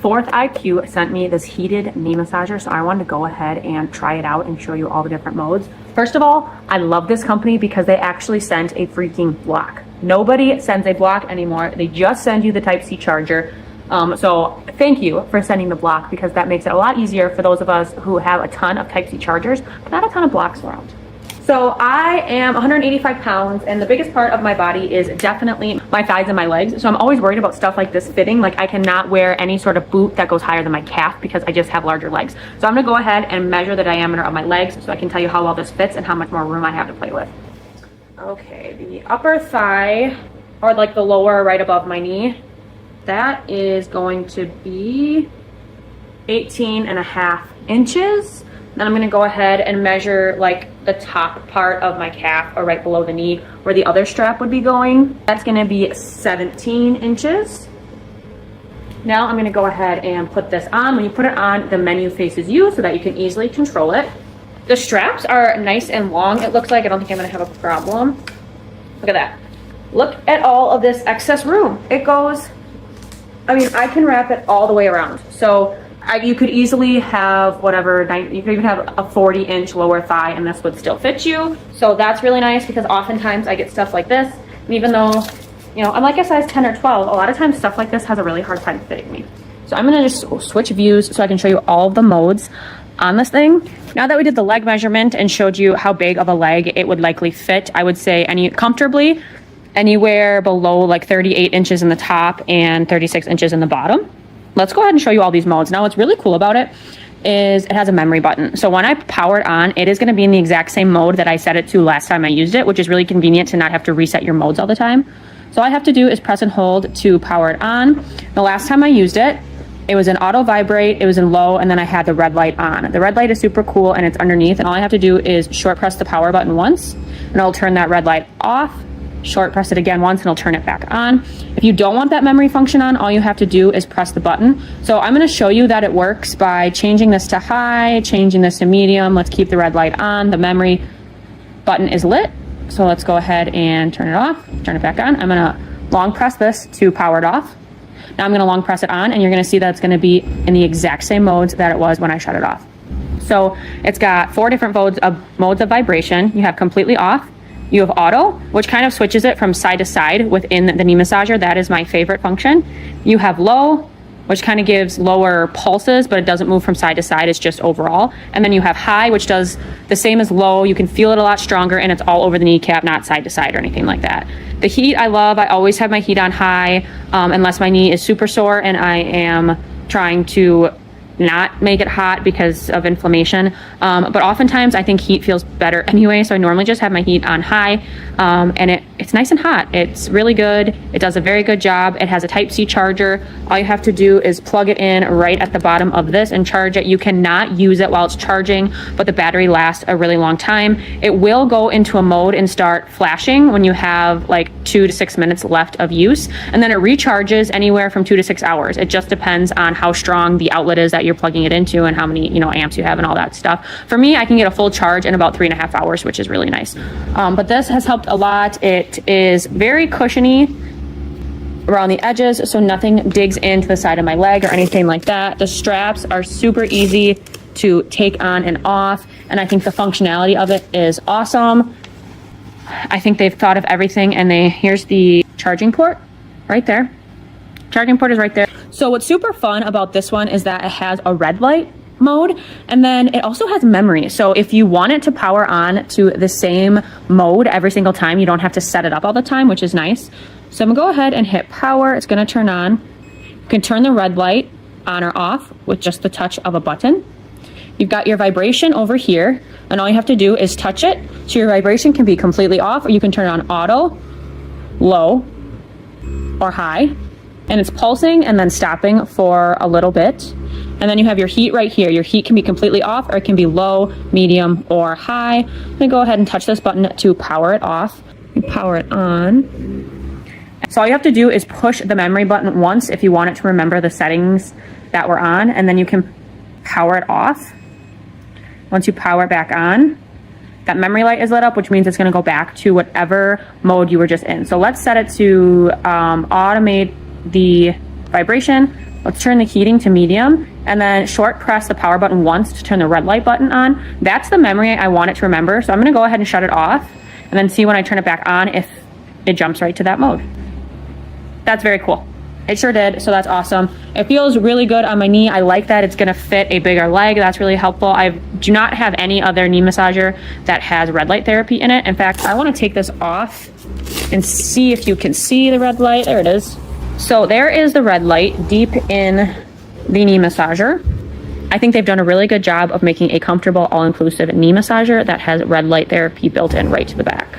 FORTHiQ sent me this heated knee massager, so I wanted to go ahead and try it out and show you all the different modes. First of all, I love this company because they actually sent a freaking block. Nobody sends a block anymore. They just send you the Type-C charger. So thank you for sending the block, because that makes it a lot easier for those of us who have a ton of Type-C chargers, but not a ton of blocks around. So I am 185 pounds, and the biggest part of my body is definitely my thighs and my legs. So I'm always worried about stuff like this fitting. Like, I cannot wear any sort of boot that goes higher than my calf because I just have larger legs. So I'm gonna go ahead and measure the diameter of my legs so I can tell you how well this fits and how much more room I have to play with. Okay, the upper thigh, or like the lower right above my knee, that is going to be 18.5 inches. Then I'm gonna go ahead and measure like the top part of my calf, or right below the knee where the other strap would be going. That's gonna be 17 inches. Now I'm gonna go ahead and put this on. When you put it on, the menu faces you so that you can easily control it. The straps are nice and long, it looks like. I don't think I'm gonna have a problem. Look at that. Look at all of this excess room. It goes, I mean, I can wrap it all the way around. So you could easily have whatever, you could even have a 40-inch lower thigh and this would still fit you. So that's really nice, because oftentimes I get stuff like this. And even though, you know, I'm like a size 10 or 12, a lot of times stuff like this has a really hard time fitting me. So I'm gonna just switch views so I can show you all of the modes on this thing. Now that we did the leg measurement and showed you how big of a leg it would likely fit, I would say comfortably anywhere below like 38 inches in the top and 36 inches in the bottom. Let's go ahead and show you all these modes. Now, what's really cool about it is it has a memory button. So when I power it on, it is gonna be in the exact same mode that I set it to last time I used it, which is really convenient to not have to reset your modes all the time. So all I have to do is press and hold to power it on. The last time I used it, it was in auto vibrate, it was in low, and then I had the red light on. The red light is super cool and it's underneath, and all I have to do is short press the power button once, and it'll turn that red light off. Short press it again once and it'll turn it back on. If you don't want that memory function on, all you have to do is press the button. So I'm gonna show you that it works by changing this to high, changing this to medium. Let's keep the red light on. The memory button is lit. So let's go ahead and turn it off, turn it back on. I'm gonna long press this to power it off. Now I'm gonna long press it on, and you're gonna see that it's gonna be in the exact same modes that it was when I shut it off. So it's got 4 different modes of vibration. You have completely off. You have auto, which kind of switches it from side to side within the knee massager. That is my favorite function. You have low, which kind of gives lower pulses, but it doesn't move from side to side. It's just overall. And then you have high, which does the same as low. You can feel it a lot stronger, and it's all over the kneecap, not side to side or anything like that. The heat I love. I always have my heat on high, unless my knee is super sore and I am trying to not make it hot because of inflammation, but oftentimes I think heat feels better anyway, so I normally just have my heat on high, and it's nice and hot. It's really good. It does a very good job. It has a Type-C charger. All you have to do is plug it in right at the bottom of this and charge it. You cannot use it while it's charging, but the battery lasts a really long time. It will go into a mode and start flashing when you have like 2 to 6 minutes left of use, and then it recharges anywhere from 2 to 6 hours. It just depends on how strong the outlet is that you're plugging it into and how many amps you have and all that stuff. For me, I can get a full charge in about 3.5 hours, which is really nice. But this has helped a lot. It is very cushiony around the edges, so nothing digs into the side of my leg or anything like that. The straps are super easy to take on and off, and I think the functionality of it is awesome. I think they've thought of everything, and here's the charging port right there. Charging port is right there. So what's super fun about this one is that it has a red light mode, and then it also has memory. So if you want it to power on to the same mode every single time, you don't have to set it up all the time, which is nice. So I'm gonna go ahead and hit power. It's gonna turn on. You can turn the red light on or off with just the touch of a button. You've got your vibration over here, and all you have to do is touch it. So your vibration can be completely off, or you can turn it on auto, low, or high. And it's pulsing and then stopping for a little bit. And then you have your heat right here. Your heat can be completely off, or it can be low, medium, or high. I'm gonna go ahead and touch this button to power it off. You power it on. So all you have to do is push the memory button once if you want it to remember the settings that we're on, and then you can power it off. Once you power it back on, that memory light is lit up, which means it's gonna go back to whatever mode you were just in. So let's set it to automate the vibration. Let's turn the heating to medium, and then short press the power button once to turn the red light button on. That's the memory I want it to remember. So I'm gonna go ahead and shut it off, and then see when I turn it back on if it jumps right to that mode. That's very cool. It sure did, so that's awesome. It feels really good on my knee. I like that it's gonna fit a bigger leg. That's really helpful. I do not have any other knee massager that has red light therapy in it. In fact, I wanna take this off and see if you can see the red light. There it is. So there is the red light deep in the knee massager. I think they've done a really good job of making a comfortable, all-inclusive knee massager that has red light therapy built in right to the back.